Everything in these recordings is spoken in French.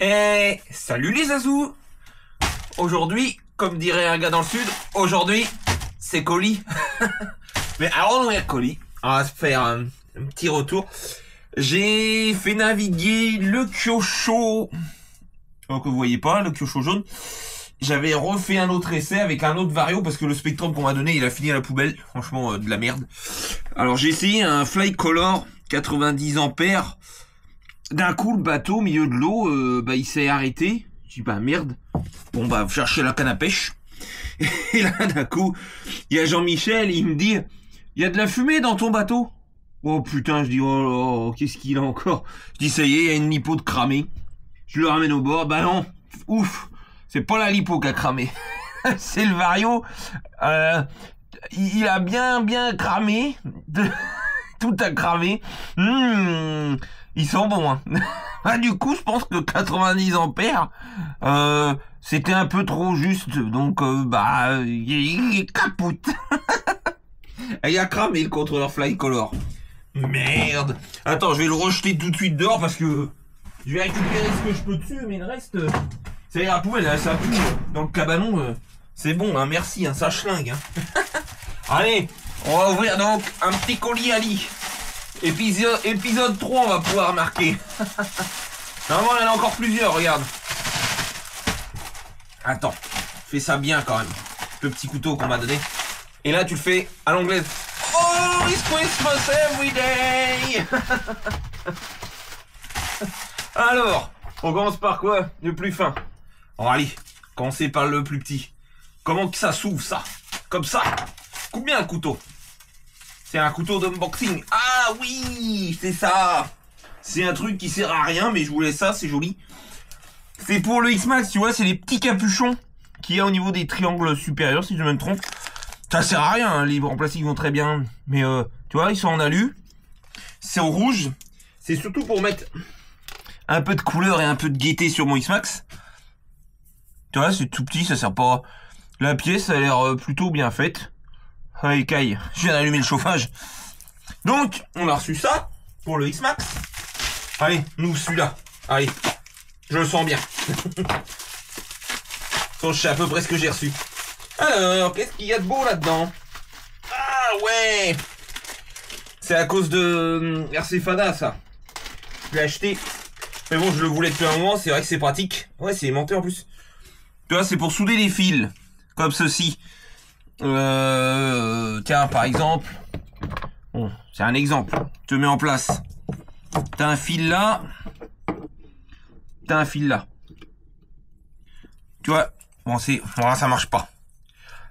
Et salut les Azous. Aujourd'hui, comme dirait un gars dans le sud, aujourd'hui, c'est colis. Mais avant d'ouvrir colis, on va se faire un petit retour. J'ai fait naviguer le Kyosho, que vous voyez pas, le Kyosho jaune. J'avais refait un autre essai avec un autre vario parce que le Spectrum qu'on m'a donné, il a fini à la poubelle. Franchement, de la merde. Alors j'ai essayé un Flycolor 90 ampères. D'un coup, le bateau au milieu de l'eau, il s'est arrêté. Je dis bah merde. Bon bah chercher la canne à pêche. Et là d'un coup, il y a Jean-Michel, il me dit il y a de la fumée dans ton bateau. Oh putain, je dis oh qu'est-ce qu'il a encore. Je dis ça y est, il y a une lipo de cramé. Je le ramène au bord. Bah non, ouf, c'est pas la lipo qui a cramé. C'est le vario. Il a bien cramé. Tout a cramé. Ils sont bons, hein. Du coup, je pense que 90 ampères, c'était un peu trop juste. Donc, il capote. Il a cramé le contrôleur Flycolor. Merde. Attends, je vais le rejeter tout de suite dehors parce que je vais récupérer ce que je peux dessus, mais le reste, c'est la poubelle, là, ça pue. Dans le cabanon, c'est bon, hein, merci, hein, ça schlingue. Hein. Allez, on va ouvrir donc un petit colis à lit. Épisode 3, on va pouvoir marquer. Normalement, il y en a encore plusieurs, regarde. Attends, fais ça bien quand même. Le petit couteau qu'on m'a donné. Et là, tu le fais à l'anglaise. Oh, it's Christmas every day. Alors, on commence par quoi? Le plus fin. Oh, allez, commencer par le plus petit. Comment que ça s'ouvre, ça? Comme ça. Coupe bien le couteau. C'est un couteau d'unboxing. Ah oui, c'est ça. C'est un truc qui sert à rien, mais je voulais ça, c'est joli. C'est pour le X-Max, tu vois, c'est les petits capuchons qu'il y a au niveau des triangles supérieurs, si je me trompe. Ça sert à rien, hein, les en plastique vont très bien. Mais tu vois, ils sont en alu. C'est en rouge. C'est surtout pour mettre un peu de couleur et un peu de gaieté sur mon X-Max. Tu vois, c'est tout petit, ça sert pas. La pièce a l'air plutôt bien faite. Allez, caille, je viens d'allumer le chauffage. Donc, on a reçu ça pour le X-Max. Allez, nous celui-là. Allez, je le sens bien. Je sais à peu près ce que j'ai reçu. Alors, qu'est-ce qu'il y a de beau là-dedans? Ah ouais, c'est à cause de RC Fada, ça. Je l'ai acheté. Mais bon, je le voulais depuis un moment, c'est vrai que c'est pratique. Ouais, c'est aimanté en plus. Tu vois, c'est pour souder les fils. Comme ceci. Tiens, par exemple. Bon, c'est un exemple. Je te mets en place. T'as un fil là. T'as un fil là. Tu vois, bon, ça marche pas.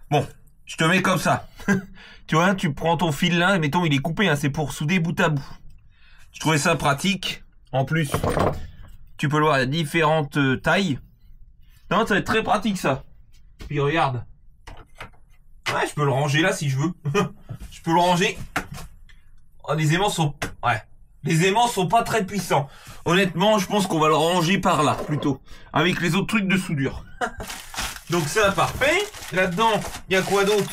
Bon, je te mets comme ça. Tu vois, tu prends ton fil là, mettons, il est coupé, hein, c'est pour souder bout à bout. Je trouvais ça pratique. En plus, tu peux le voir à différentes tailles. Non, ça va être très pratique, ça. Puis regarde. Ouais, je peux le ranger là si je veux. Je peux le ranger. Oh, les aimants sont... Ouais. Les aimants sont pas très puissants. Honnêtement, je pense qu'on va le ranger par là, plutôt. Avec les autres trucs de soudure. Donc ça, parfait. Là-dedans, il y a quoi d'autre?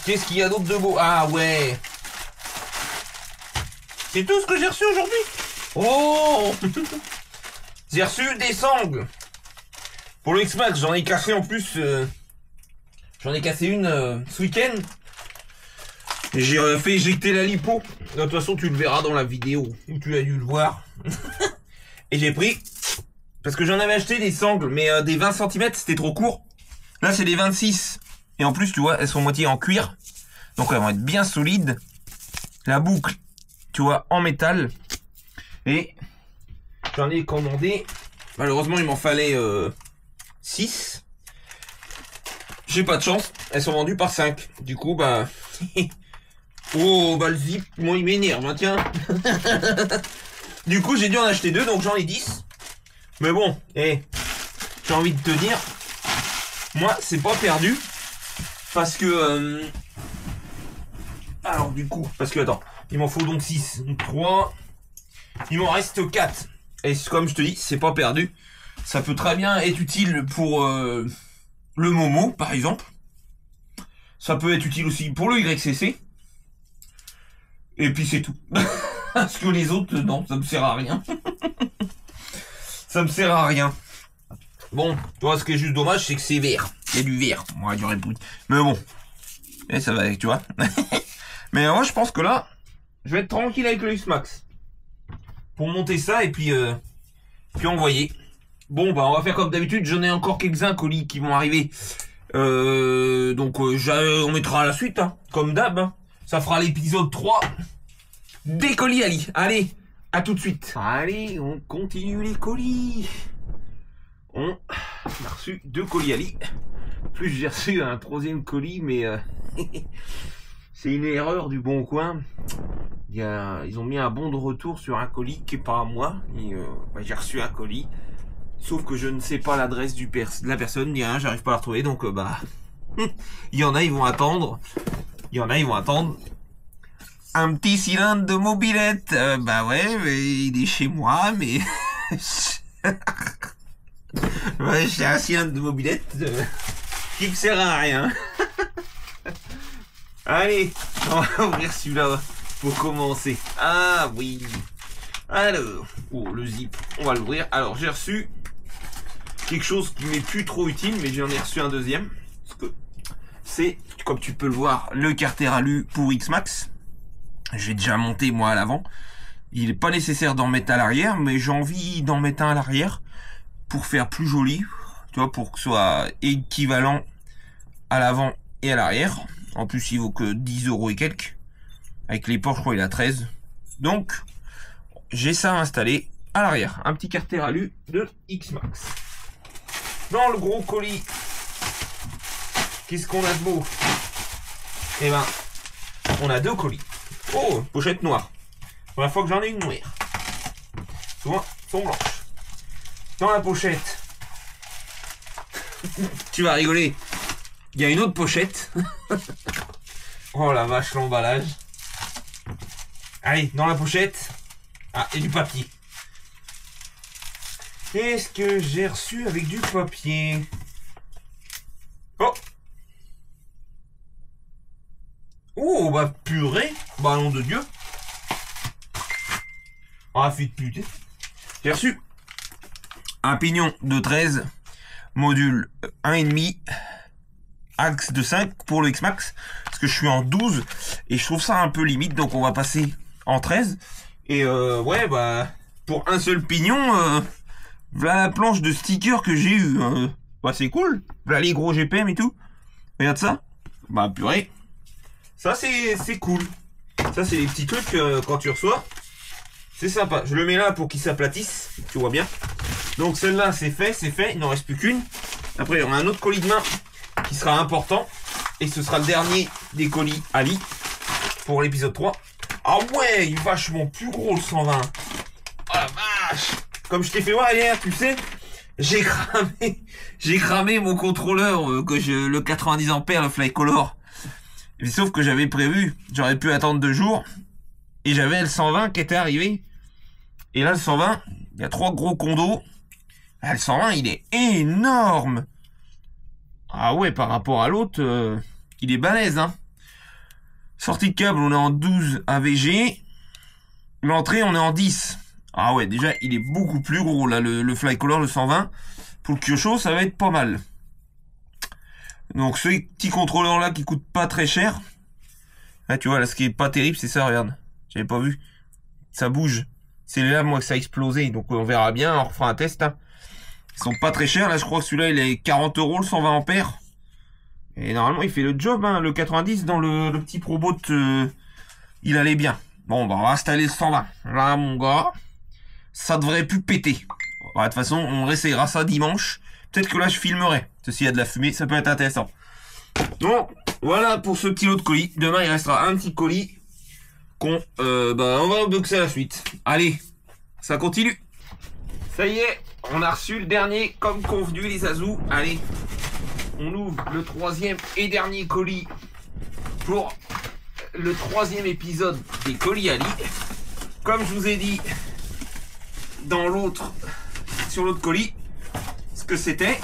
Qu'est-ce qu'il y a d'autre de beau? Ah ouais. C'est tout ce que j'ai reçu aujourd'hui. Oh. J'ai reçu des sangles. Pour le X-Max, j'en ai cassé en plus... J'en ai cassé une ce week-end. Et j'ai fait éjecter la lipo. De toute façon, tu le verras dans la vidéo où tu as dû le voir. Et j'ai pris... Parce que j'en avais acheté des sangles, mais des 20 cm, c'était trop court. Là, c'est des 26. Et en plus, tu vois, elles sont moitié en cuir. Donc, elles vont être bien solides. La boucle, tu vois, en métal. Et j'en ai commandé. Malheureusement, il m'en fallait 6. J'ai pas de chance. Elles sont vendues par 5. Du coup, bah... Oh, bah le zip, moi, il m'énerve, hein, tiens. Du coup, j'ai dû en acheter 2, donc j'en ai 10. Mais bon, j'ai envie de te dire, moi, c'est pas perdu. Parce que... Alors, du coup, parce que, attends, il m'en faut donc 6. 3. Il m'en reste 4. Et comme je te dis, c'est pas perdu. Ça peut très bien être utile pour le Momo, par exemple. Ça peut être utile aussi pour le YCC. Et puis c'est tout. Parce que les autres, non, ça me sert à rien. Ça me sert à rien. Bon, toi, ce qui est juste dommage, c'est que c'est vert. Il y a du vert. Moi, du répouille. Mais bon. Et ça va, tu vois. Mais moi, je pense que là, je vais être tranquille avec le X-Max. Pour monter ça et puis envoyer. Bon, bah, on va faire comme d'habitude. J'en ai encore quelques-uns colis qui vont arriver. Donc, on mettra à la suite, hein, comme d'hab. Hein. Ça fera l'épisode 3 des colis Ali. Allez, à tout de suite. Allez, on continue les colis. On a reçu 2 colis Ali. Plus j'ai reçu un 3e colis, mais c'est une erreur du Bon Coin. Ils ont mis un bon de retour sur un colis qui est pas à moi. J'ai reçu un colis. Sauf que je ne sais pas l'adresse de la personne, j'arrive pas à la retrouver, donc il y en a, ils vont attendre. Il y en a, ils vont attendre. Un petit cylindre de mobilette. Bah ouais, mais il est chez moi, mais... ouais, j'ai un cylindre de mobilette qui me sert à rien. Allez, on va ouvrir celui-là pour commencer. Ah oui. Alors, oh, le zip, on va l'ouvrir. Alors, j'ai reçu quelque chose qui m'est plus trop utile, mais j'en ai reçu un deuxième. Parce que c'est, comme tu peux le voir, le carter alu pour X-Max. J'ai déjà monté moi à l'avant. Il n'est pas nécessaire d'en mettre à l'arrière, mais j'ai envie d'en mettre un à l'arrière pour faire plus joli. Tu vois, pour que ce soit équivalent à l'avant et à l'arrière. En plus, il vaut que 10 € et quelques. Avec les ports, je crois, il a 13. Donc, j'ai ça installé à l'arrière. Un petit carter alu de X-Max. Dans le gros colis, qu'est-ce qu'on a de beau? Eh ben, on a 2 colis. Oh, pochette noire. Première fois que j'en ai une noire. Souvent, sont blanches. Dans la pochette, tu vas rigoler. Il y a une autre pochette. Oh la vache, l'emballage. Allez, dans la pochette. Ah, et du papier. Qu'est-ce que j'ai reçu avec du papier? Oh! Oh, bah purée! Bah nom de Dieu! Ah, fille de pute! J'ai reçu un pignon de 13, module 1,5, axe de 5 pour le X-Max, parce que je suis en 12, et je trouve ça un peu limite, donc on va passer en 13. Et ouais, bah, pour un seul pignon... voilà la planche de stickers que j'ai eu. Bah c'est cool. Voilà les gros GPM et tout. Regarde ça. Bah purée. Ça c'est cool. Ça c'est les petits trucs quand tu reçois. C'est sympa. Je le mets là pour qu'il s'aplatisse. Tu vois bien. Donc celle-là c'est fait, c'est fait. Il n'en reste plus qu'une. Après on a un autre colis de main qui sera important. Et ce sera le dernier des colis Ali pour l'épisode 3. Ah ouais, il est vachement plus gros le 120. Oh la vache. Comme je t'ai fait voir hier, tu sais, j'ai cramé mon contrôleur, le 90 ampères, le Flycolor. Mais sauf que j'avais prévu, j'aurais pu attendre 2 jours, et j'avais le 120 qui était arrivé. Et là, le 120, il y a 3 gros condos. Ah, le 120, il est énorme. Ah ouais, par rapport à l'autre, il est balèze, hein. Sortie de câble, on est en 12 AVG. L'entrée, on est en 10. Ah ouais, déjà, il est beaucoup plus gros, là, le Flycolor, le 120. Pour le Kyosho, ça va être pas mal. Donc, ce petit contrôleur-là qui coûte pas très cher. Là, tu vois, là, ce qui est pas terrible, c'est ça, regarde. J'avais pas vu. Ça bouge. C'est là, moi, que ça a explosé. Donc, on verra bien, on refera un test. Hein. Ils sont pas très chers. Là, je crois que celui-là, il est 40 €, le 120 ampères. Et normalement, il fait le job, hein. Le 90, dans le petit Probot, il allait bien. Bon, bah, on va installer le 120. Là, mon gars... ça devrait plus péter. Bah, de toute façon, on réessayera ça dimanche. Peut-être que là, je filmerai. S'il y a de la fumée, ça peut être intéressant. Donc, voilà pour ce petit lot de colis. Demain, il restera un petit colis qu'on on va unboxer à la suite. Allez, ça continue. Ça y est, on a reçu le dernier comme convenu, les Azous. Allez, on ouvre le 3e et dernier colis pour le 3e épisode des colis Ali. Comme je vous ai dit... dans l'autre, sur l'autre colis, ce que c'était,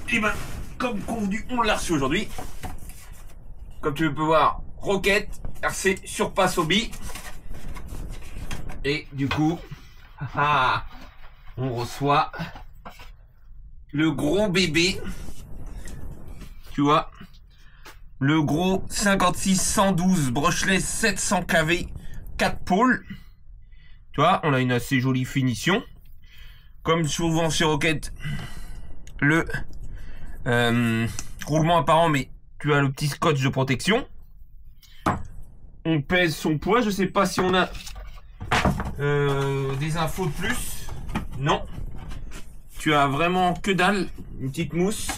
et ben, comme convenu, on l'a reçu aujourd'hui. Comme tu peux voir, Rocket, RC Surpass Hobby. Et du coup, on reçoit le gros bébé. Tu vois, le gros 56-112 brushless 700 kV 4 pôles. Tu vois, on a une assez jolie finition. Comme souvent chez Rocket, le roulement apparent, mais tu as le petit scotch de protection. On pèse son poids. Je sais pas si on a des infos de plus. Non. Tu as vraiment que dalle. Une petite mousse.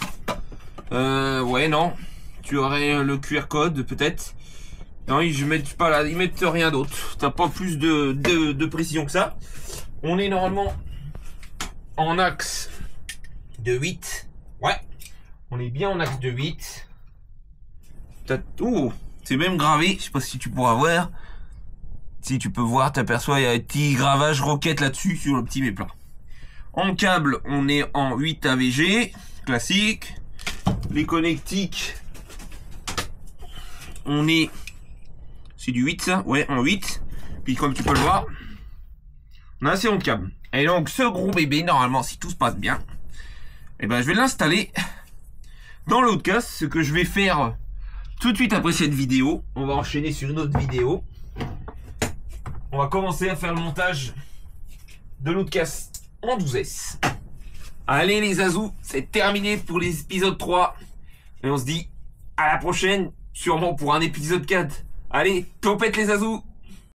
Ouais, non. Tu aurais le QR code, peut-être. Non, ils mettent pas là. Ils mettent rien d'autre. T'as pas plus de précision que ça. On est normalement en axe de 8. Ouais. On est bien en axe de 8. Oh, c'est même gravé. Je sais pas si tu pourras voir. Si tu peux voir, t'aperçois, il y a un petit gravage Rocket là-dessus sur le petit méplat. En câble, on est en 8 AVG, classique. Les connectiques, on est... C'est du 8 ça? Ouais, en 8. Puis comme tu peux le voir, on a assez long de câble. Et donc ce gros bébé, normalement, si tout se passe bien, eh ben, je vais l'installer dans l'Outcast. Ce que je vais faire tout de suite après cette vidéo. On va enchaîner sur une autre vidéo. On va commencer à faire le montage de l'Outcast en 12S. Allez les Azous, c'est terminé pour l'épisode 3. Et on se dit à la prochaine, sûrement pour un épisode 4. Allez, topette les Azous!